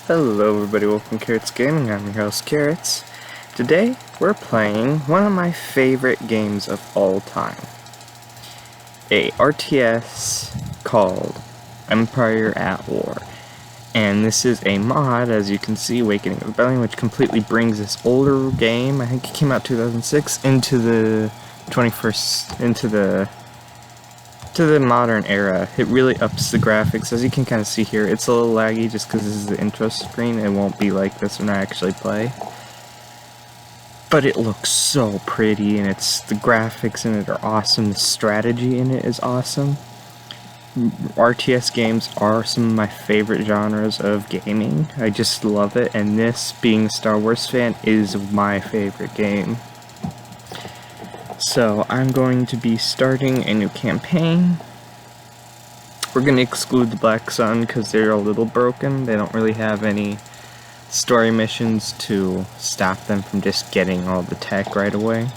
Hello everybody, welcome to Carrots Gaming. I'm your host Carrots. Today we're playing one of my favorite games of all time. A RTS called Empire at War. And this is a mod, as you can see, Awakening of Rebellion, which completely brings this older game, I think it came out 2006, into the 21st, into the modern era. It really ups the graphics. As you can kind of see here, it's a little laggy just because this is the intro screen. It won't be like this when I actually play. But it looks so pretty, and the graphics in it are awesome. The strategy in it is awesome. RTS games are some of my favorite genres of gaming. I just love it, and this, being a Star Wars fan, is my favorite game. So I'm going to be starting a new campaign. We're going to exclude the Black Sun because they're a little broken. They don't really have any story missions to stop them from just getting all the tech right away.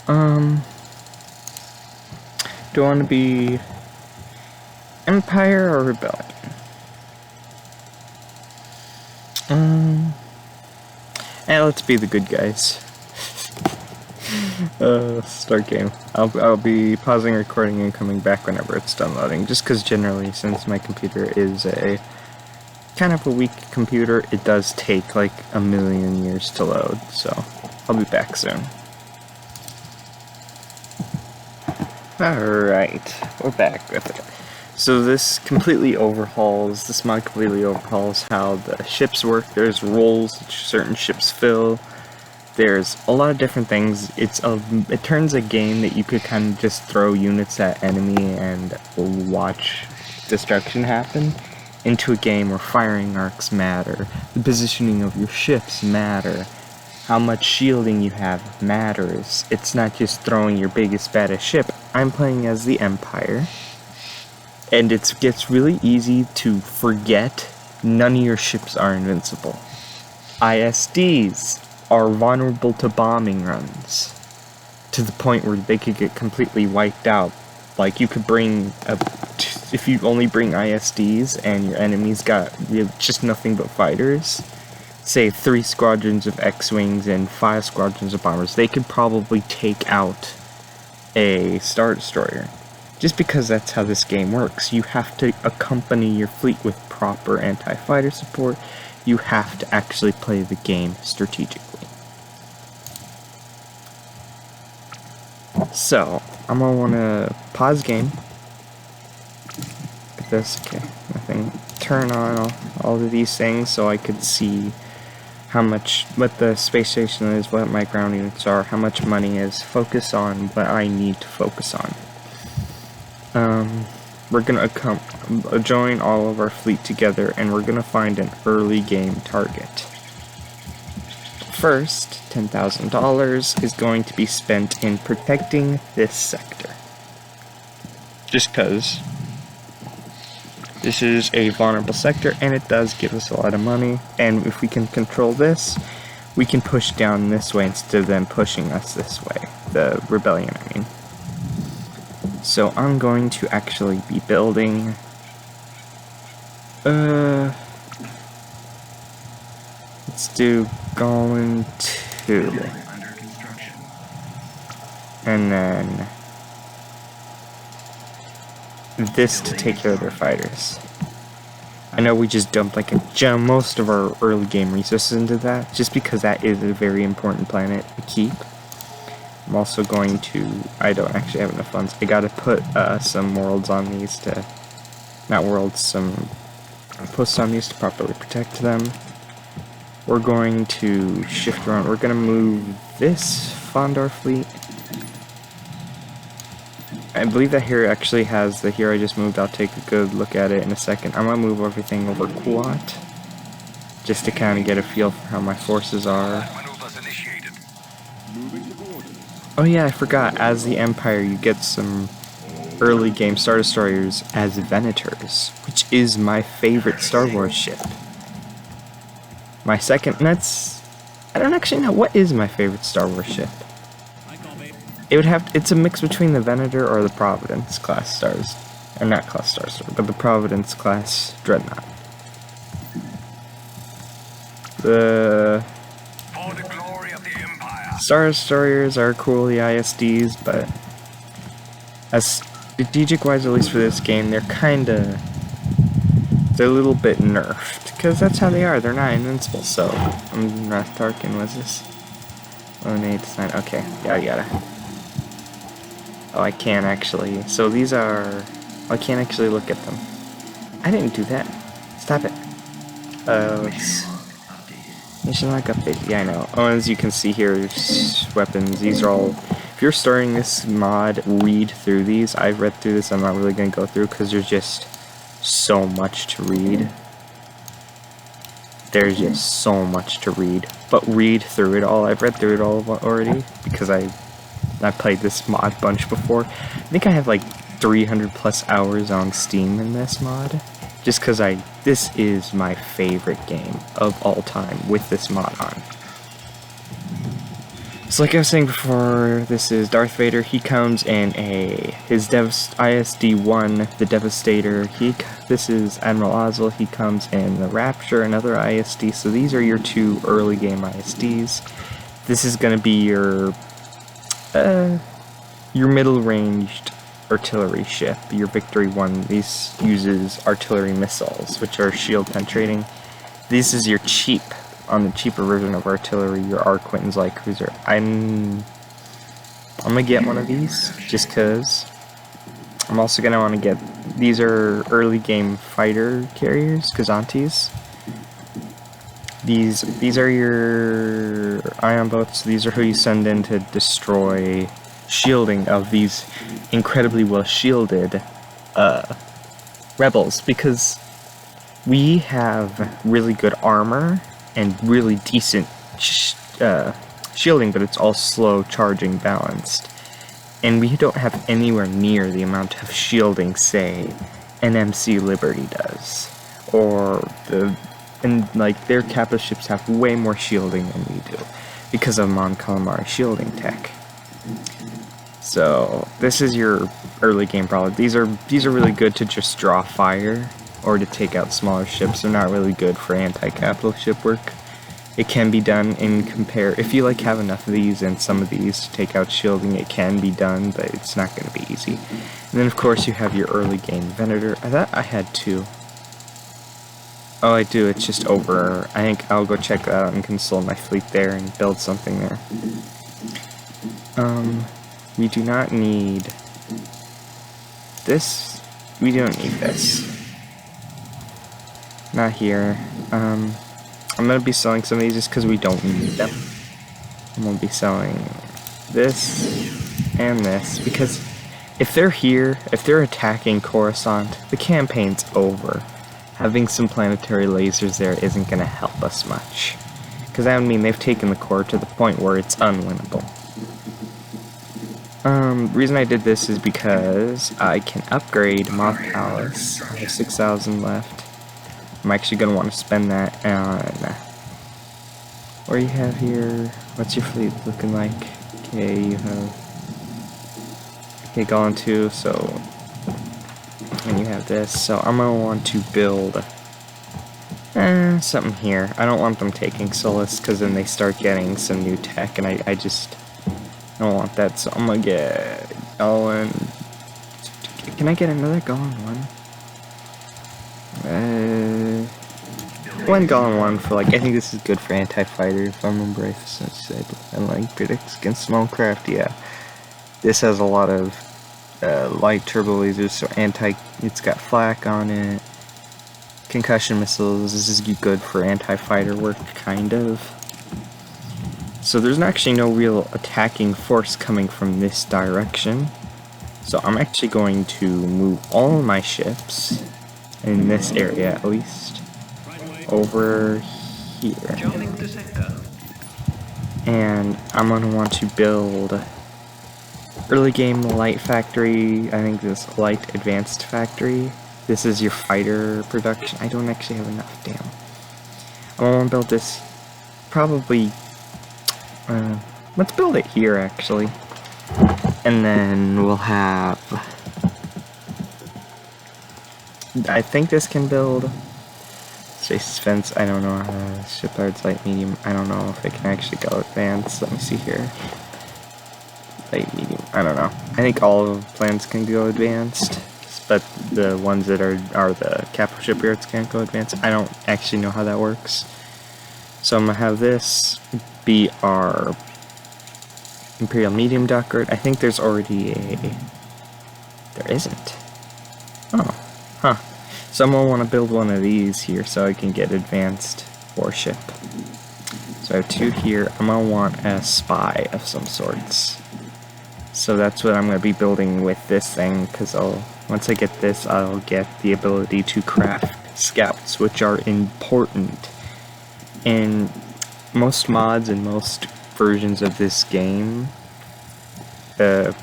Do I want to be Empire or Rebellion? Let's be the good guys. Start game. I'll be pausing recording and coming back whenever it's done loading, just because generally, since my computer is a kind of a weak computer, it does take like a million years to load, so I'll be back soon. Alright, we're back with it. So this mod completely overhauls how the ships work. There's roles that certain ships fill. There's a lot of different things. It turns a game that you could kind of just throw units at enemy and watch destruction happen into a game where firing arcs matter, the positioning of your ships matter, how much shielding you have matters. It's not just throwing your biggest, baddest ship. I'm playing as the Empire, and it gets really easy to forget none of your ships are invincible. ISDs are vulnerable to bombing runs, to the point where they could get completely wiped out. Like, you could bring if you only bring ISDs and your enemies you have just nothing but fighters, say 3 squadrons of X-Wings and 5 squadrons of bombers, they could probably take out a Star Destroyer. Just because that's how this game works. You have to accompany your fleet with proper anti-fighter support. You have to actually play the game strategically. So, I'm gonna wanna pause game. Get this, okay, nothing. Turn on all of these things so I could see what the space station is, what my ground units are, how much money is. Focus on what I need to focus on. We're gonna join all of our fleet together, and we're gonna find an early game target. First, $10,000 is going to be spent in protecting this sector. Just because this is a vulnerable sector, and it does give us a lot of money, and if we can control this, we can push down this way instead of them pushing us this way. The rebellion, I mean. So I'm going to actually be building let's do Golem 2. And then this to take care of their fighters. I know we just dumped like most of our early game resources into that, just because that is a very important planet to keep. I'm also going to, I don't actually have enough funds. I gotta put some worlds on these to, some posts on these to properly protect them. We're going to shift around. We're gonna move this Fondor fleet. I believe that here actually has the here I just moved. I'll take a good look at it in a second. I'm gonna move everything over Kuat, just to kind of get a feel for how my forces are. Oh yeah, I forgot, as the Empire you get some early game Star Destroyers as Venators, which is my favorite Star Wars ship. My second, I don't actually know, what is my favorite Star Wars ship? It's a mix between the Venator or the Providence class stars. Or not class Star Destroyer, but the Providence class Dreadnought. The Star Destroyers are cool, the ISDs, but as strategic-wise, at least for this game, they're a little bit nerfed, because that's how they are. They're not invincible. So, Wrath Tarkin, was this? 189. Okay, yeah, I got it. Oh, I can't actually. So these are. I can't actually look at them. I didn't do that. Stop it. Mission like update. Yeah, I know. Oh, as you can see here, weapons. These are all. If you're starting this mod, read through these. I've read through this. I'm not really going to go through because there's just so much to read. There's just so much to read. But read through it all. I've read through it all already because I played this mod bunch before. I think I have like 300 plus hours on Steam in this mod. Just because this is my favorite game of all time with this mod on. So like I was saying before, this is Darth Vader. He comes in his ISD-1, the Devastator. This is Admiral Ozzel. He comes in the Rapture, another ISD. So these are your two early game ISDs. This is going to be your middle-ranged artillery ship, your Victory 1. This uses artillery missiles, which are shield penetrating. This is your on the cheaper version of artillery, your Quentin's light cruiser. I'm gonna get one of these, just cause. I'm also gonna want to get, these are early game fighter carriers, Kazantis. These are your ion boats. These are who you send in to destroy shielding of these incredibly well shielded rebels, because we have really good armor and really decent shielding, but it's all slow charging balanced, and we don't have anywhere near the amount of shielding, say, an MC Liberty does, and like their capital ships have way more shielding than we do because of Mon Calamari shielding tech. So this is your early game problem. These are really good to just draw fire or to take out smaller ships. They're not really good for anti-capital ship work. It can be done if you like have enough of these and some of these to take out shielding, it can be done, but it's not going to be easy. And then of course you have your early game Venator. I thought I had two. Oh, I do. It's just over. I think I'll go check that out and console my fleet there and build something there. We do not need this. We don't need this. Not here. I'm gonna be selling some of these just because we don't need them. I'm gonna be selling this and this because if they're here, if they're attacking Coruscant, the campaign's over. Having some planetary lasers there isn't gonna help us much. Because that would mean they've taken the core to the point where it's unwinnable. The reason I did this is because I can upgrade Moth Palace. I have 6,000 left. I'm actually going to want to spend that on... What do you have here? What's your fleet looking like? Okay, you have... Okay, Gone 2, so... And you have this, so I'm going to want to build... something here. I don't want them taking Solus, because then they start getting some new tech, and I just... I don't want that, so I'm gonna get Golan. Can I get another Golan 1? One Golan 1 for like, I think this is good for anti-fighter if I remember right. And like predicts against small craft, yeah. This has a lot of light turbo lasers, so it's got flak on it. Concussion missiles, this is good for anti-fighter work, kind of. So there's actually no real attacking force coming from this direction. So I'm actually going to move all of my ships, in this area at least, over here. And I'm going to want to build early game light factory. I think this light advanced factory. This is your fighter production. I don't actually have enough, damn. I'm going to build this probably... let's build it here, actually. And then we'll have... I think this can build Stasis fence, I don't know. Shipyards light medium, I don't know if it can actually go advanced. Let me see here. Light medium, I don't know. I think all of the plans can go advanced, but the ones that are the capital shipyards can't go advanced. I don't actually know how that works. So I'm gonna have this be our Imperial medium dockyard. I think there's already a... There isn't. Oh, huh. So I'm gonna want to build one of these here so I can get advanced warship. So I have 2 here. I'm gonna want a spy of some sorts. So that's what I'm gonna be building with this thing, because once I get this, I'll get the ability to craft scouts, which are important. In most mods and most versions of this game,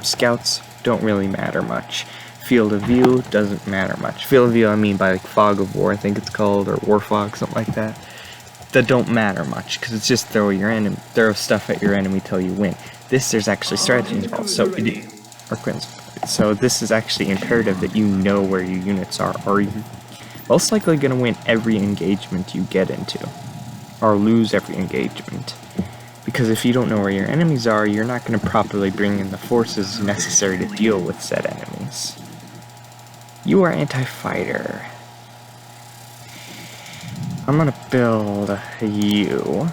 scouts don't really matter much. Field of view doesn't matter much. Field of view, I mean by like fog of war, I think it's called, or war fog, something like that. That don't matter much because it's just throw stuff at your enemy till you win. There's actually strategy involved. So this is actually imperative that you know where your units are, or you're most likely going to win every engagement you get into, or lose every engagement. Because if you don't know where your enemies are, you're not going to properly bring in the forces necessary to deal with said enemies. You are anti-fighter. I'm gonna build you.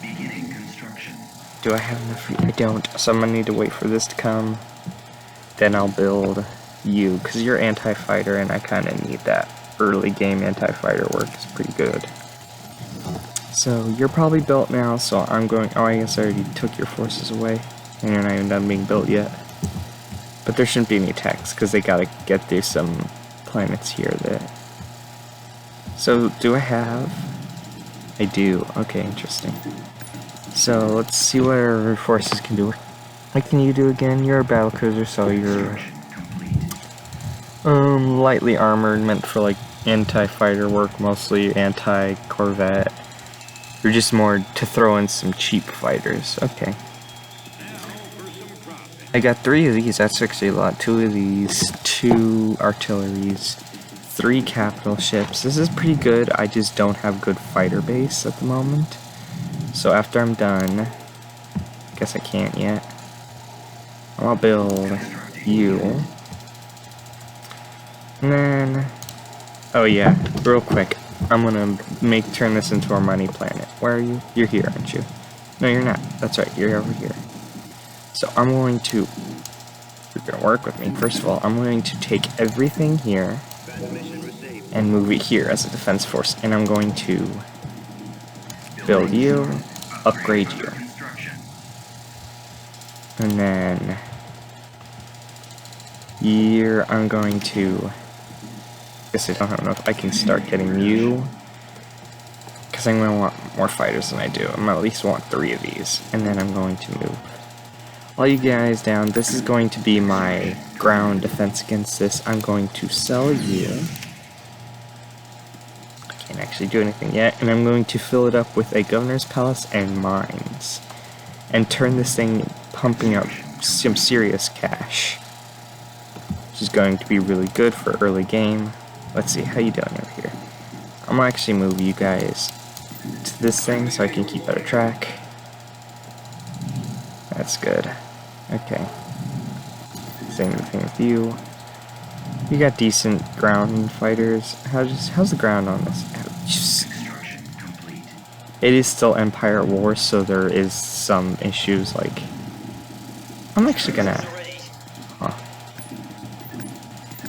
Beginning construction. Do I have enough? I don't, so I'm gonna need to wait for this to come. Then I'll build you, because you're anti-fighter and I kind of need that. Early game anti-fighter work is pretty good. So you're probably built now, so I'm going... Oh, I guess I already took your forces away. And you're not even done being built yet. But there shouldn't be any attacks, because they gotta get through some planets here that... So, do I have... I do. Okay, interesting. So, let's see what our forces can do. What can you do again? You're a battlecruiser, so you're... lightly armored, meant for, like, anti-fighter work, mostly anti-corvette. You're just more to throw in some cheap fighters. Okay. I got 3 of these, that's actually a lot. 2 of these, 2 artilleries, 3 capital ships. This is pretty good, I just don't have good fighter base at the moment. So after I'm done, guess I can't yet, I'll build you. And then, oh yeah, real quick, I'm gonna turn this into our money planet. Where are you? You're here, aren't you? No, you're not. That's right, you're over here. So I'm going to, you're going to work with me. First of all, I'm going to take everything here and move it here as a defense force. And I'm going to build you, upgrade you. And then here I'm going to, I guess I don't have enough, I can start getting you. Because I'm going to want more fighters than I do. I'm going to at least want 3 of these. And then I'm going to move all you guys down. This is going to be my ground defense against this. I'm going to sell you. I can't actually do anything yet. And I'm going to fill it up with a governor's palace and mines. And turn this thing pumping out some serious cash. Which is going to be really good for early game. Let's see, how you doing over here? I'm gonna actually move you guys to this thing so I can keep better track. That's good. Okay. Same thing with you. You got decent ground fighters. How's the ground on this? It is still Empire War, so there is some issues. Like, I'm actually gonna.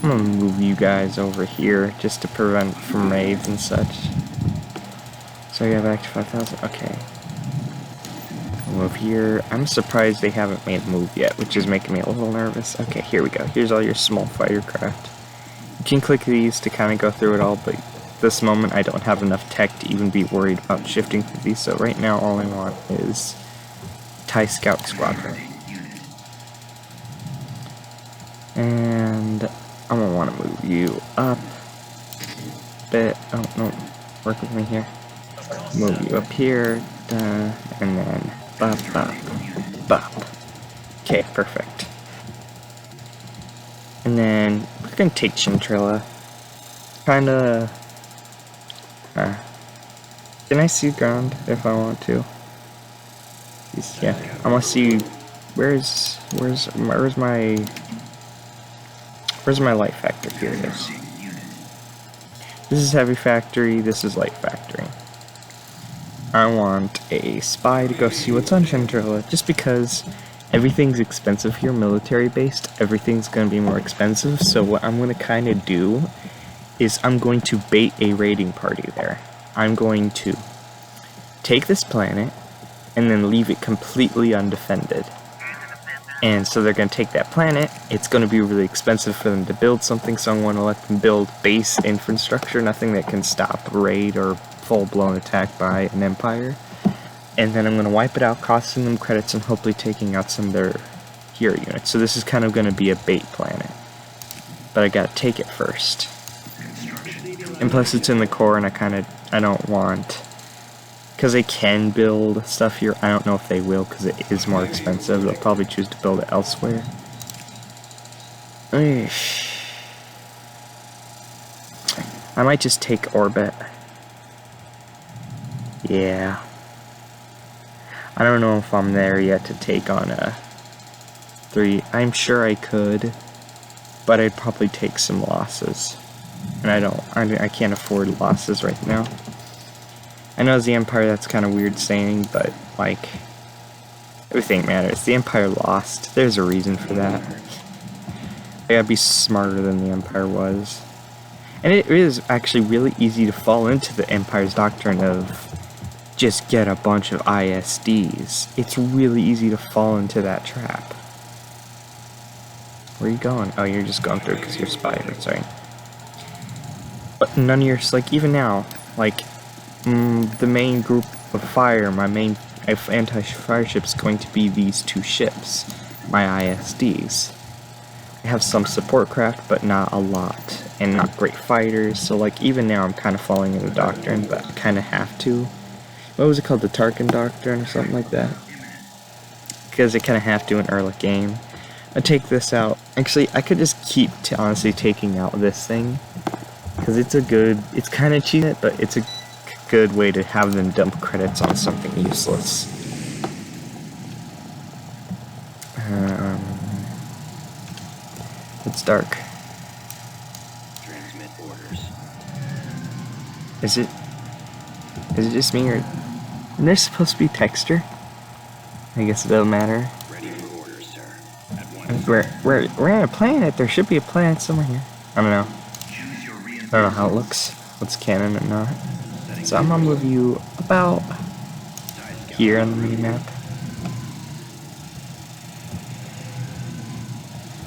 I'm gonna move you guys over here just to prevent from raids and such. So you have back to 5,000. Okay. Move here. I'm surprised they haven't made a move yet, which is making me a little nervous. Okay, here we go. Here's all your small fighter craft. You can click these to kind of go through it all, but this moment I don't have enough tech to even be worried about shifting through these, so right now all I want is TIE Scout Squadron. And I'm gonna want to move you up a bit. Oh, no. Work with me here. Move you up here, and then bop, bop, bop. Okay, perfect. And then we're gonna take Chintrilla. Kinda Can I see ground if I want to? Yeah, I want to see where's my light factor? Here it is. This is heavy factory. This is light factory. I want a spy to go see what's on Chandrilla, just because everything's expensive here, military based. Everything's gonna be more expensive. So what I'm gonna kind of do is I'm going to bait a raiding party there. I'm going to take this planet and then leave it completely undefended. And so they're going to take that planet. It's going to be really expensive for them to build something, so I want to let them build base infrastructure, nothing that can stop a raid or full-blown attack by an empire. And then I'm going to wipe it out, costing them credits and hopefully taking out some of their hero units. So this is kind of going to be a bait planet. But I got to take it first. And plus it's in the core, and I don't want, because they can build stuff here. I don't know if they will, because it is more expensive. They'll probably choose to build it elsewhere. Eesh. I might just take orbit. Yeah. I don't know if I'm there yet to take on a 3. I'm sure I could, but I'd probably take some losses. And I can't afford losses right now. I know as the Empire that's kind of weird saying, but like, everything matters. The Empire lost. There's a reason for that. I gotta be smarter than the Empire was. And it is actually really easy to fall into the Empire's doctrine of just get a bunch of ISDs. It's really easy to fall into that trap. Where are you going? Oh, you're just going through because you're a spy. That's right. But none of your, like, even now, like, the main group of fire, my main anti-fire ship is going to be these 2 ships, my ISDs. I have some support craft, but not a lot, and not great fighters, so like even now I'm kind of falling in the doctrine, but I kind of have to. What was it called, the Tarkin Doctrine or something like that? Because I kind of have to in early game. I take this out. Actually, I could just keep honestly taking out this thing, because it's kind of cheap, but it's a good way to have them dump credits on something useless. It's dark. Transmit orders. Is it just me, or isn't there supposed to be texture? I guess it doesn't matter. Ready for orders, sir. At once. We're on a planet. There should be a planet somewhere here. I don't know. Choose your I don't know how it looks. What's canon and not. So I'm gonna move you about here on the mini-map.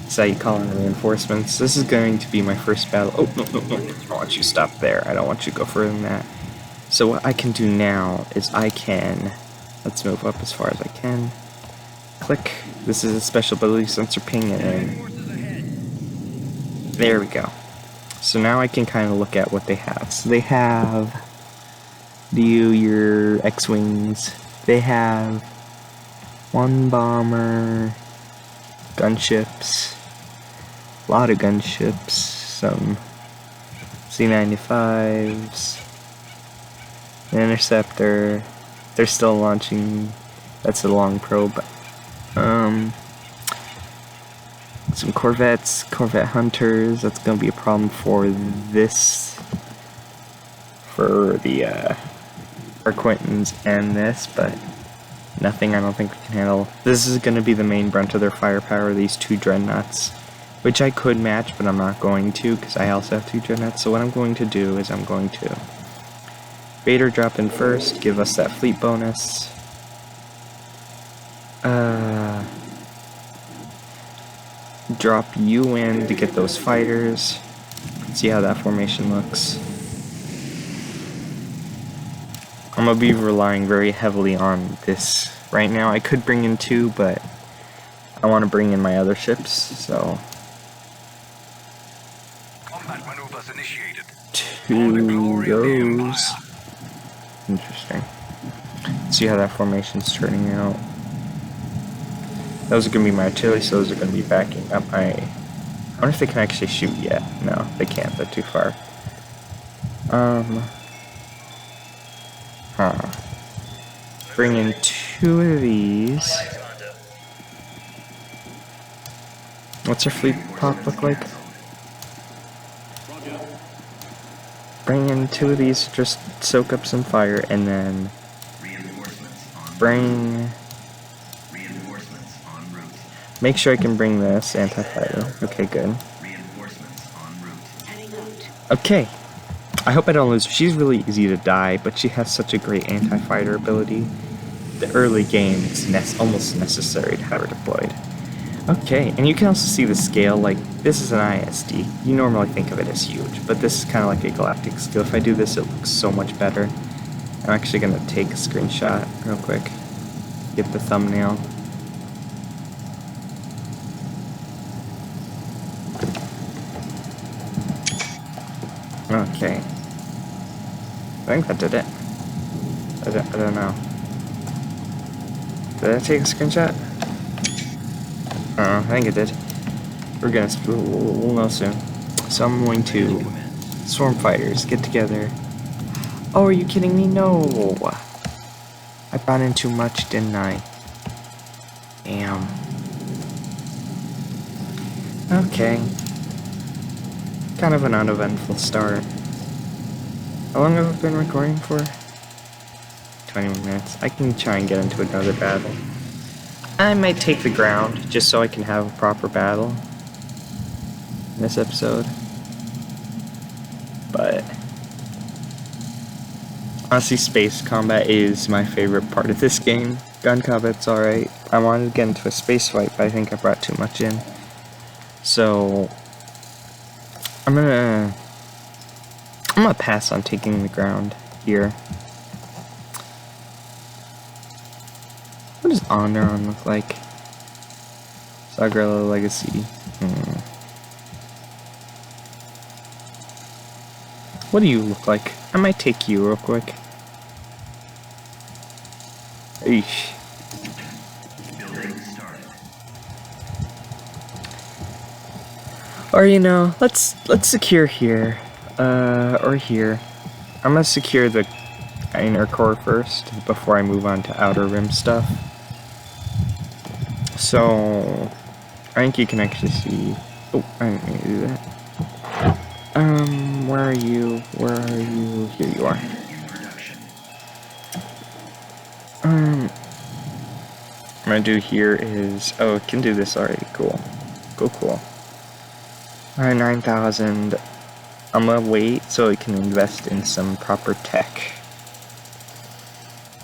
That's how you call in reinforcements. This is going to be my first battle. Oh, no. I want you to stop there. I don't want you to go further than that. So what I can do now is let's move up as far as I can. Click. This is a special ability sensor ping, and there we go. So now I can kind of look at what they have. So they have your X-Wings. They have 1 bomber, gunships, a lot of gunships, some C-95s, an interceptor. They're still launching. That's a long probe. Some Corvettes, Corvette Hunters. That's gonna be a problem for the Quintons and this, but nothing I don't think we can handle. This is gonna be the main brunt of their firepower. These 2 dreadnoughts, which I could match, but I'm not going to because I also have 2 dreadnoughts. So what I'm going to do is I'm going to Vader drop in first, give us that fleet bonus. Drop you in to get those fighters. See how that formation looks. I'm gonna be relying very heavily on this right now. I could bring in 2, but I want to bring in my other ships, so. Combat maneuvers initiated. 2 goes. Interesting. See how that formation's turning out. Those are going to be my artillery, so those are going to be backing up my... I wonder if they can actually shoot yet. No, they can't. They're too far. Bring in 2 of these. What's our fleet pop look like? Bring in 2 of these, just soak up some fire, and then bring... Make sure I can bring this anti-fighter. Okay, good. Okay. I hope I don't lose her. She's really easy to die, but she has such a great anti-fighter ability. The early game, it's almost necessary to have her deployed. Okay, and you can also see the scale, like, this is an ISD. You normally think of it as huge, but this is kind of like a galactic scale. If I do this, it looks so much better. I'm actually going to take a screenshot real quick. Get the thumbnail. Okay. I think that did it. I don't know. Did I take a screenshot? I think it did. We'll know soon. So I'm going to Swarm Fighters get together. Oh, are you kidding me? No. I brought in too much, didn't I? Damn. Okay. Kind of an uneventful start. How long have I been recording for? 20 minutes. I can try and get into another battle. I might take the ground, just so I can have a proper battle in this episode. But honestly, space combat is my favorite part of this game. Gun combat's alright. I wanted to get into a space fight, but I think I brought too much in. So I'm gonna pass on taking the ground here. What does Onderon look like? Sagrella Legacy. What do you look like? I might take you real quick. Eesh. Or you know, let's secure here. Or here. I'm gonna secure the inner core first before I move on to outer rim stuff. So I think you can actually see. Oh, I didn't mean to do that. Where are you? Where are you? Here you are. What I'm gonna do here is, oh, it can do this already. Cool. Cool. Alright, 9,000. I'm gonna wait so I can invest in some proper tech.